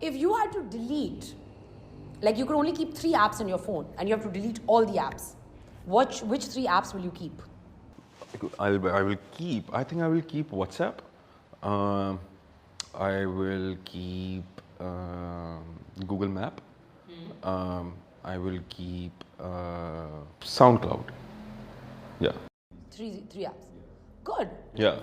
if you had to delete, like you could only keep 3 apps in your phone and you have to delete all the apps, which 3 apps will you keep? I will keep, I think I will keep WhatsApp. I will keep Google Map. I will keep SoundCloud. Yeah. 3 apps. Good. Yeah.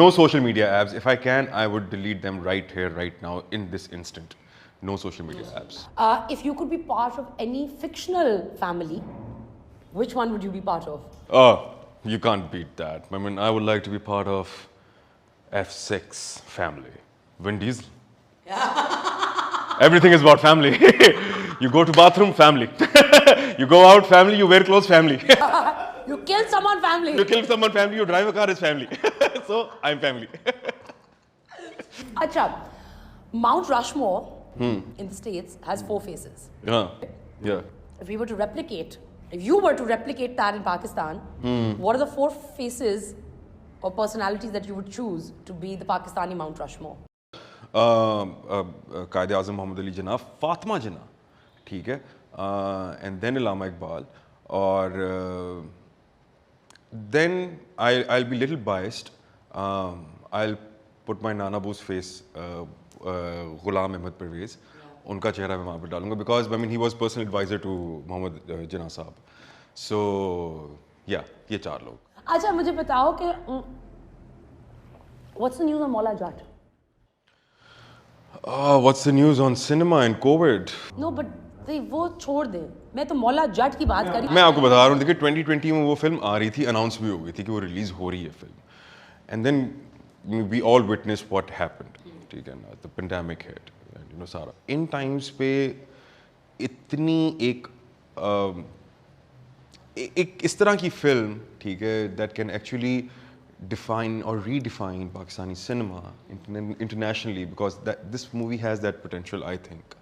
No social media apps. If I can, I would delete them right here, right now, in this instant. No social media apps. If you could be part of any fictional family, which one would you be part of? You can't beat that. I mean, I would like to be part of F6 family. Vin Diesel. Everything is about family. You go to bathroom, family. You go out, family. You wear clothes, family. You kill someone, family. You kill someone, family. You drive a car, is family. So I'm family. Acha, Mount Rushmore in the States has 4 faces. Yeah. If you were to replicate that in Pakistan, what are the 4 faces or personalities that you would choose to be the Pakistani Mount Rushmore? Qaid Azam Muhammad Ali Jinnah, Fatima Jinnah, ٹھیک ہے, and then Allama Iqbal, اور then I'll be little biased. I'll put my Nana Boo's face, Ghulam Ahmed Parvez, ان کا چہرہ میں وہاں پہ ڈالوں گا, because I mean he was personal advisor to Muhammad Jinnah صاحب. So yeah, یہ 4 لوگ. اچھا مجھے بتاؤ کہ what's the news on Maula Jatt? What's the news on cinema and COVID? No, but وہ چھوڑ دیں, میں تو مولا جٹ کی بات کر رہی ہوں. میں آپ کو بتا رہا ہوں, دیکھیے 2020 میں وہ فلم آ رہی تھی, اناؤنس بھی ہو گئی تھی کہ وہ ریلیز ہو رہی ہے فلم, and then we all witness what happened, ٹھیک ہے نا, دا پینڈیمک ہٹ, یو نو, سارا ان ٹائمس پہ اتنی ایک اس طرح کی فلم, ٹھیک ہے, that can actually define or redefine Pakistani cinema internationally, because this movie has that potential, I think.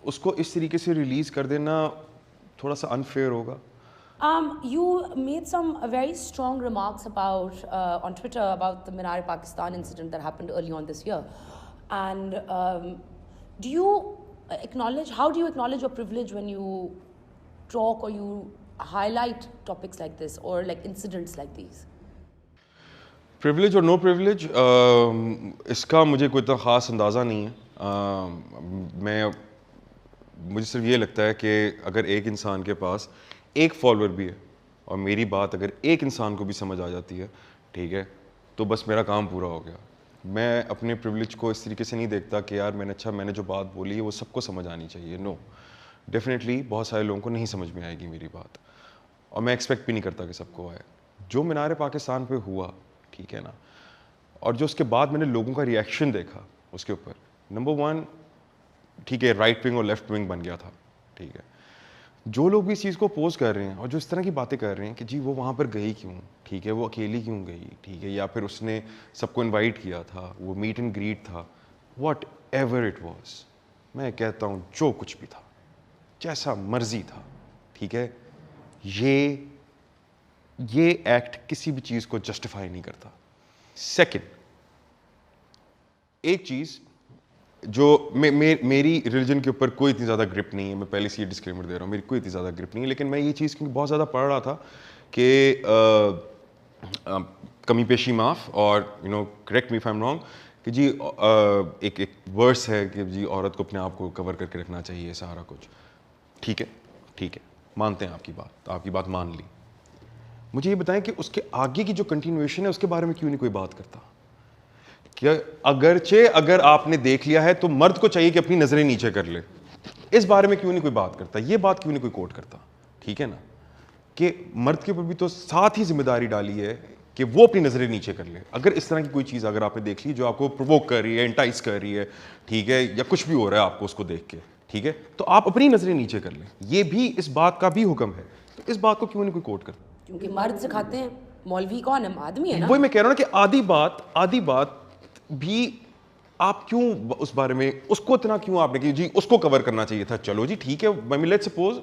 اس کو اس طریقے سے ریلیز کر دینا تھوڑا سا unfair ہوگا. You made some very strong remarks about on Twitter about the Minar-e-Pakistan incident that happened early on this year, and do you acknowledge, how do you acknowledge your privilege when you talk or you highlight topics like this or like incidents like these? Privilege اور نو privilege, اس کا مجھے کوئی اتنا خاص اندازہ نہیں ہے. مجھے صرف یہ لگتا ہے کہ اگر ایک انسان کے پاس ایک فالوور بھی ہے اور میری بات اگر ایک انسان کو بھی سمجھ آ جاتی ہے, ٹھیک ہے, تو بس میرا کام پورا ہو گیا. میں اپنے پریولیج کو اس طریقے سے نہیں دیکھتا کہ یار میں نے جو بات بولی ہے وہ سب کو سمجھ آنی چاہیے. نو, ڈیفینیٹلی بہت سارے لوگوں کو نہیں سمجھ میں آئے گی میری بات, اور میں ایکسپیکٹ بھی نہیں کرتا کہ سب کو آئے. جو مینار پاکستان پہ ہوا, ٹھیک ہے نا, اور جو اس کے بعد میں نے لوگوں کا ریئیکشن دیکھا اس کے اوپر, نمبر 1, ٹھیک ہے, رائٹ ونگ اور لیفٹ ونگ بن گیا تھا, ٹھیک ہے. جو لوگ بھی اس چیز کو اپوز کر رہے ہیں اور جو اس طرح کی باتیں کر رہے ہیں کہ جی وہ وہاں پر گئی کیوں, ٹھیک ہے, وہ اکیلی کیوں گئی, ٹھیک ہے, یا پھر اس نے سب کو انوائٹ کیا تھا, وہ میٹ اینڈ گریٹ تھا, واٹ ایور اٹ واز, میں کہتا ہوں جو کچھ بھی تھا, جیسا مرضی تھا, ٹھیک ہے, یہ ایکٹ کسی بھی چیز کو جسٹیفائی نہیں کرتا. سیکنڈ, ایک چیز جو میری ریلیجن کے اوپر کوئی اتنی زیادہ گرپ نہیں ہے, میں پہلے سے یہ ڈسکلیمر دے رہا ہوں, میری کوئی اتنی زیادہ گرپ نہیں ہے, لیکن میں یہ چیز کیونکہ بہت زیادہ پڑھ رہا تھا کہ کمی پیشی معاف, اور you know correct me if I am wrong, کہ جی ایک ورس ہے کہ جی عورت کو اپنے آپ کو کور کر کے رکھنا چاہیے سارا کچھ, ٹھیک ہے, ٹھیک ہے, مانتے ہیں آپ کی بات مان لی. مجھے یہ بتائیں کہ اس کے آگے کی جو کنٹینیویشن ہے اس کے بارے میں کیوں نہیں کوئی بات کرتا؟ کہ اگر آپ نے دیکھ لیا ہے تو مرد کو چاہیے کہ اپنی نظریں نیچے کر لے, اس بارے میں کیوں نہیں کوئی بات کرتا, یہ بات کیوں نہیں کوئی کوٹ کرتا, ٹھیک ہے نا, کہ مرد کے اوپر بھی تو ساتھ ہی ذمہ داری ڈالی ہے کہ وہ اپنی نظریں نیچے کر لے. اگر اس طرح کی کوئی چیز اگر آپ نے دیکھ لی جو آپ کو پرووک کر رہی ہے, انٹائز کر رہی ہے, ٹھیک ہے, یا کچھ بھی ہو رہا ہے آپ کو اس کو دیکھ کے, ٹھیک ہے, تو آپ اپنی نظریں نیچے کر لیں. یہ بھی اس بات کا بھی حکم ہے, تو اس بات کو کیوں نہیں کوئی کوٹ کرتا؟ کیونکہ مرد سکھاتے ہیں, مولوی کون ہے, آدمی ہے نا. وہی میں کہہ رہا ہوں کہ آدھی بات بھی آپ کیوں اس بارے میں اس کو اتنا کیوں آپ نے کہ جی اس کو کور کرنا چاہیے تھا. چلو جی ٹھیک ہے, لیٹس سپوز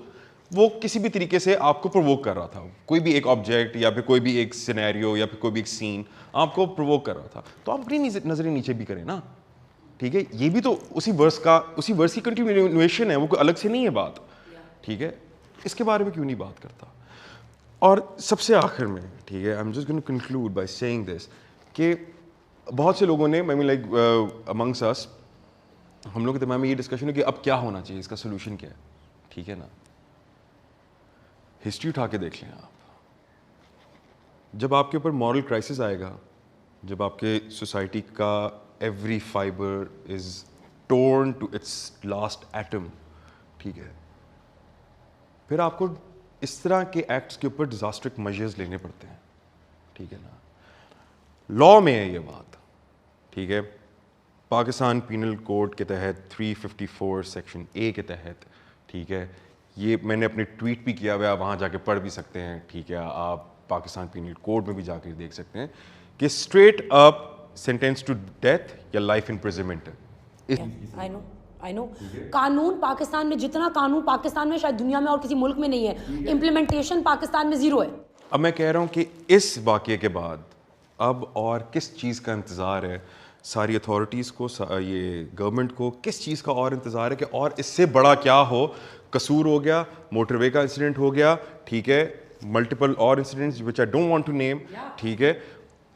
وہ کسی بھی طریقے سے آپ کو پرووک کر رہا تھا, کوئی بھی ایک آبجیکٹ یا پھر کوئی بھی ایک سینیریو یا پھر کوئی بھی ایک سین آپ کو پرووک کر رہا تھا, تو آپ اپنی نظریں نیچے بھی کریں نا, ٹھیک ہے, یہ بھی تو اسی ورس کی کنٹینیویشن ہے, وہ کوئی الگ سے نہیں ہے بات, ٹھیک ہے, اس کے بارے میں کیوں نہیں بات کرتا. اور سب سے آخر میں, ٹھیک ہے, I am just going to conclude by saying this کہ بہت سے لوگوں نے, آئی مین لائک امنگس اس, ہم لوگ کے دماغ میں یہ ڈسکشن ہے کہ اب کیا ہونا چاہیے, اس کا سولوشن کیا ہے, ٹھیک ہے نا. ہسٹری اٹھا کے دیکھ لیں آپ, جب آپ کے اوپر مورل کرائسس آئے گا, جب آپ کے سوسائٹی کا every fibre is torn to its last atom, ٹھیک ہے, پھر آپ کو اس طرح کے ایکٹس کے اوپر ڈیزاسٹرک میجرز لینے پڑتے ہیں, ٹھیک ہے نا. لا میں ہے یہ بات, ٹھیک ہے, پاکستان پینل کوڈ کے تحت 354 سیکشن اے کے تحت, ٹھیک ہے, یہ میں نے اپنی ٹویٹ بھی کیا ہوا ہے, آپ وہاں جا کے پڑھ بھی سکتے ہیں, ٹھیک ہے, آپ پاکستان پینل کوڈ میں بھی جا کے دیکھ سکتے ہیں کہ straight up sentence to death یا لائف امپریزنمنٹ. I know. قانون پاکستان میں, جتنا قانون پاکستان میں شاید دنیا میں اور کسی ملک میں نہیں ہے, امپلیمنٹیشن پاکستان میں زیرو ہے. اب میں کہہ رہا ہوں کہ اس واقعے کے بعد اب اور کس چیز کا انتظار ہے ساری اتھارٹیز کو, یہ گورنمنٹ کو کس چیز کا اور انتظار ہے کہ اور اس سے بڑا کیا ہو. قصور ہو گیا, موٹر وے کا انسیڈنٹ ہو گیا, ٹھیک ہے, ملٹیپل اور incidents which I don't want to name, ٹھیک ہے,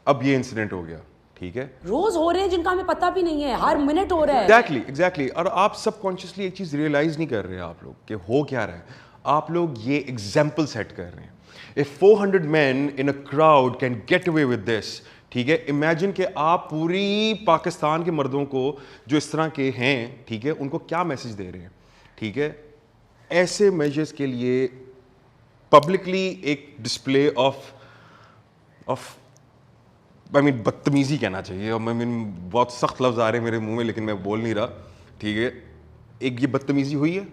اب یہ انسیڈنٹ ہو گیا, ٹھیک ہے, روز ہو رہے ہیں جن کا ہمیں پتہ بھی نہیں ہے, ہر منٹ ہو رہا ہے. ایگزیکٹلی. اور آپ سب کانشیسلی ایک چیز ریئلائز نہیں کر رہے آپ لوگ کہ ہو کیا رہا ہے. آپ لوگ یہ ایگزامپل سیٹ کر رہے ہیں. If 400 men in a crowd can get away with this, ٹھیک ہے, امیجن کہ آپ پوری پاکستان کے مردوں کو جو اس طرح کے ہیں, ٹھیک ہے, ان کو کیا میسج دے رہے ہیں, ٹھیک ہے. ایسے میجرز کے لیے پبلکلی ایک ڈسپلے آف I mean بدتمیزی کہنا چاہیے, I mean بہت سخت لفظ آ رہے ہیں میرے منہ میں لیکن میں بول نہیں رہا, ٹھیک ہے, ایک یہ بدتمیزی ہوئی ہے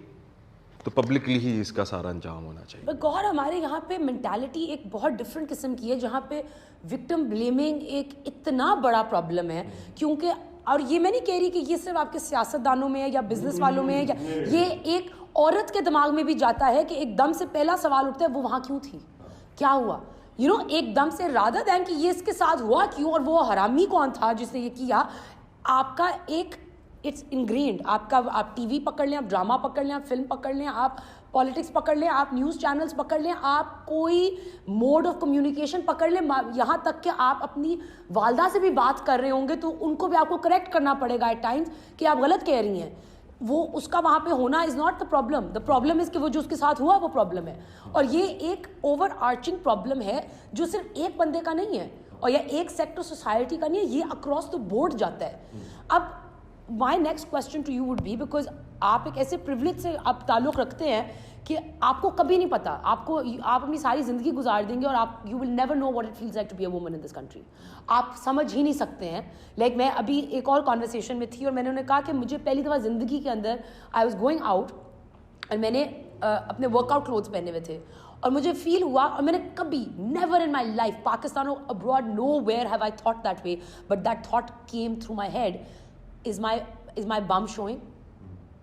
تو پبلکلی ہی اس کا سارا انجام ہونا چاہیے. گور ہمارے یہاں پہ مینٹالٹی ایک بہت ڈفرینٹ قسم کی ہے, جہاں پہ وکٹم بلیمنگ ایک اتنا بڑا پرابلم ہے, کیونکہ, اور یہ میں نہیں کہہ رہی کہ یہ صرف آپ کے سیاستدانوں میں ہے یا بزنس والوں میں ہے, یا یہ ایک عورت کے دماغ میں بھی جاتا ہے کہ ایک دم سے پہلا سوال اٹھتا ہے وہ وہاں کیوں تھی, کیا ہوا, ایک دم سے, رادر دین کہ یہ اس کے ساتھ ہوا کیوں اور وہ حرامی کون تھا جس نے یہ کیا. آپ کا ایک اٹس انگرینڈ, آپ ٹی وی پکڑ لیں, آپ ڈرامہ پکڑ لیں, آپ فلم پکڑ لیں, آپ پالیٹکس پکڑ لیں, آپ نیوز چینلز پکڑ لیں, آپ کوئی موڈ آف کمیونیکیشن پکڑ لیں, یہاں تک کہ آپ اپنی والدہ سے بھی بات کر رہے ہوں گے تو ان کو بھی آپ کو کریکٹ کرنا پڑے گا ایٹ ٹائمز کہ آپ غلط کہہ رہی ہیں. وہ اس کا وہاں پہ ہونا is not the problem, the problem is کہ وہ جو اس کے ساتھ ہوا وہ پرابلم ہے. اور یہ ایک اوور آرچنگ پرابلم ہے جو صرف ایک بندے کا نہیں ہے اور یا ایک سیکٹر سوسائٹی کا نہیں ہے, یہ اکراس دا بورڈ جاتا ہے. اب my next question to you would be, because آپ ایک ایسے پریولیج سے آپ تعلق رکھتے ہیں کہ آپ کو کبھی نہیں پتا, آپ اپنی ساری زندگی گزار دیں گے اور آپ you will never know what it feels like to be a woman in this country. آپ سمجھ ہی نہیں سکتے ہیں. لائک میں ابھی ایک اور کانورسیشن میں تھی اور میں نے انہیں کہا کہ مجھے پہلی دفعہ زندگی کے اندر آئی واز گوئنگ آؤٹ اور میں نے اپنے ورک آؤٹ کلوتھس پہنے ہوئے تھے اور مجھے فیل ہوا, اور میں نے کبھی never in my life Pakistan اور abroad nowhere have I thought that way, but that thought came through my head, is my bum showing,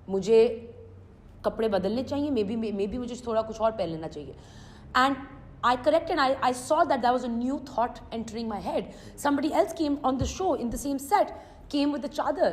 مجھے کپڑے بدلنے چاہیے, مے بی مجھے تھوڑا کچھ اور پہن لینا چاہیے. And I corrected and I saw that there was a new thought entering my head. Somebody else came on the show in the same set, came with the chadar,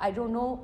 I don't know,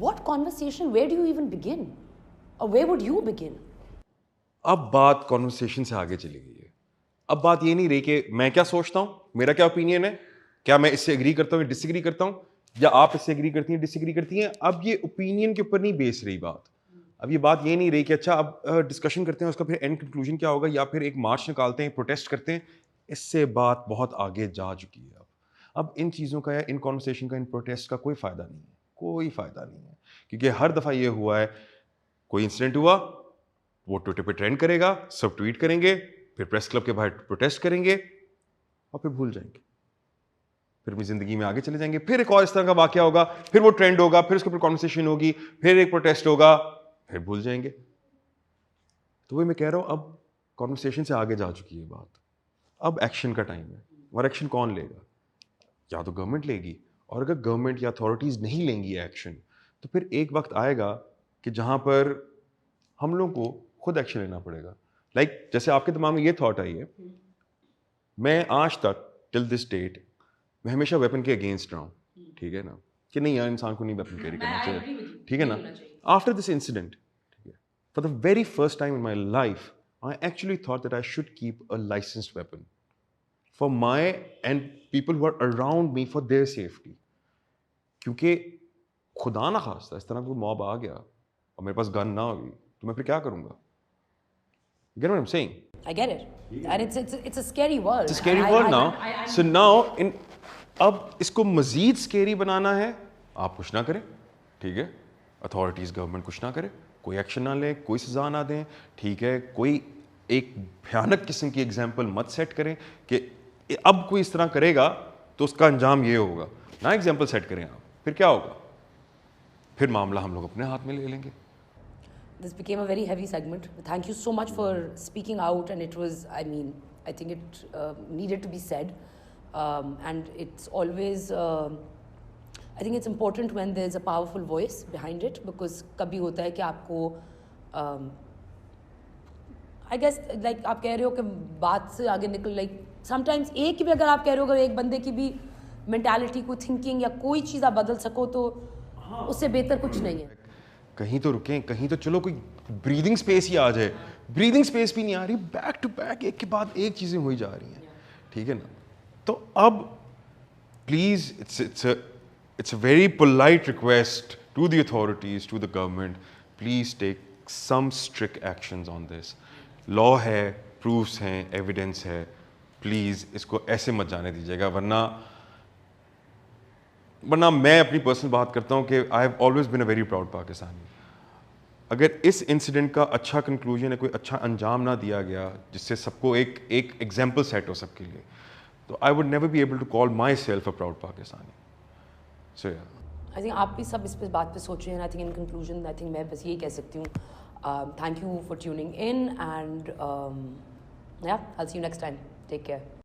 What conversation? Where do you even begin? Or where would you begin? اب بات conversation سے آگے چلی گئی ہے. اب بات یہ نہیں رہی کہ میں کیا سوچتا ہوں, میرا کیا اوپینین ہے, کیا میں اس سے ایگری کرتا ہوں یا ڈس ایگری کرتا ہوں, یا آپ اس سے ایگری کرتی ہیں ڈس ایگری کرتی ہیں. اب یہ اوپینین کے اوپر نہیں بیس رہی بات. اب یہ بات یہ نہیں رہی کہ اچھا اب ڈسکشن کرتے ہیں اس کا پھر اینڈ کنکلوژن کیا ہوگا, یا پھر ایک مارچ نکالتے ہیں, پروٹیسٹ کرتے ہیں. اس سے بات بہت آگے جا چکی ہے. اب ان چیزوں کا یا ان کانورسیشن کا, ان پروٹیسٹ کا کوئی فائدہ نہیں ہے, کوئی فائدہ نہیں ہے. کیونکہ ہر دفعہ یہ ہوا ہے, کوئی انسیڈنٹ ہوا, وہ ٹویٹر پہ ٹرینڈ کرے گا, سب ٹویٹ کریں گے, پھر پریس کلب کے باہر پروٹیسٹ کریں گے اور پھر بھول جائیں گے, پھر اپنی زندگی میں آگے چلے جائیں گے. پھر ایک اور اس طرح کا واقعہ ہوگا, پھر وہ ٹرینڈ ہوگا, پھر اس کے اوپر کانورسیشن ہوگی, پھر ایک پروٹیسٹ ہوگا, پھر بھول جائیں گے. تو وہ میں کہہ رہا ہوں اب کانورسیشن سے آگے جا چکی ہے بات. اب ایکشن کا ٹائم ہے. اور ایکشن کون لے گا؟ یا تو گورنمنٹ لے گی, اور اگر گورنمنٹ یا اتھارٹیز نہیں لیں گی ایکشن تو پھر ایک وقت آئے گا کہ جہاں پر ہم لوگوں کو خود ایکشن لینا پڑے گا. لائک جیسے آپ کے دماغ میں یہ تھاٹ آئی ہے, میں آج تک ٹل دس ڈیٹ میں ہمیشہ ویپن کے اگینسٹ رہا ہوں, ٹھیک ہے نا, کہ نہیں یار انسان کو نہیں ویپن کیری کرنا چاہیے, ٹھیک ہے نا. After this incident, for the very first time in my life I actually thought that I should keep a licensed weapon for my and people who are around me for their safety. کیونکہ خدا نہ خواستہ اس طرح کوئی mob آ گیا اور میرے پاس گن نہ ہوگی تو میں پھر کیا کروں گا. You get what I'm saying? I get it. And it's a scary world. It's a scary world now. So now اب اس کو مزید scary بنانا ہے, آپ کچھ نہ کریں, ٹھیک ہے, اتھارٹیز گورنمنٹ کچھ نہ کرے, کوئی ایکشن نہ لیں, کوئی سزا نہ دیں, ٹھیک ہے, کوئی ایک بھیانک قسم کی ایگزامپل مت سیٹ کریں کہ اب کوئی اس طرح کرے گا تو اس کا انجام یہ ہوگا, نہ ایگزامپل سیٹ کریں آپ, پھر کیا ہوگا, پھر معاملہ ہم لوگ اپنے ہاتھ میں لے لیں گے. This became a very heavy segment. Thank you so much for speaking out, and it was, I mean, I think it needed to be said, and it's always, I think it's important when there's a powerful voice behind it, because kabhi hota hai ki aapko, I guess, like آپ کہہ رہے ہو کہ بات سے آگے نکل, like sometimes ایک بھی اگر آپ کہہ رہے ہو, اگر ایک بندے کی بھی مینٹالٹی, کوئی تھنکنگ یا کوئی چیز آپ بدل سکو تو اس سے بہتر کچھ نہیں ہے. کہیں تو رکیں, کہیں تو چلو کوئی بریدنگ اسپیس ہی آ جائے, بریدنگ اسپیس بھی نہیں آ رہی, بیک ٹو بیک ایک کے بعد ایک چیزیں ہوئی جا رہی ہیں, ٹھیک ہے نا. تو اب please it's a very polite request to the authorities, to the government, please take some strict actions on this. لا ہے, پروفس ہیں, ایویڈنس ہے, پلیز اس کو ایسے مت جانے دیجیے گا, ورنہ میں اپنی پرسنل بات کرتا ہوں کہ I have always been a very proud Pakistani. اگر اس انسیڈنٹ کا اچھا کنکلوژن ہے, کوئی اچھا انجام نہ دیا گیا جس سے سب کو ایک ایگزامپل سیٹ ہو سب کے لیے, تو I would never be able to call myself a proud Pakistani. So I think آپ بھی سب اس پہ بات پہ سوچیں, I think in conclusion I think میں بس یہی کہہ سکتی ہوں, thank you for tuning in, and yeah, I'll see you next time. Take care.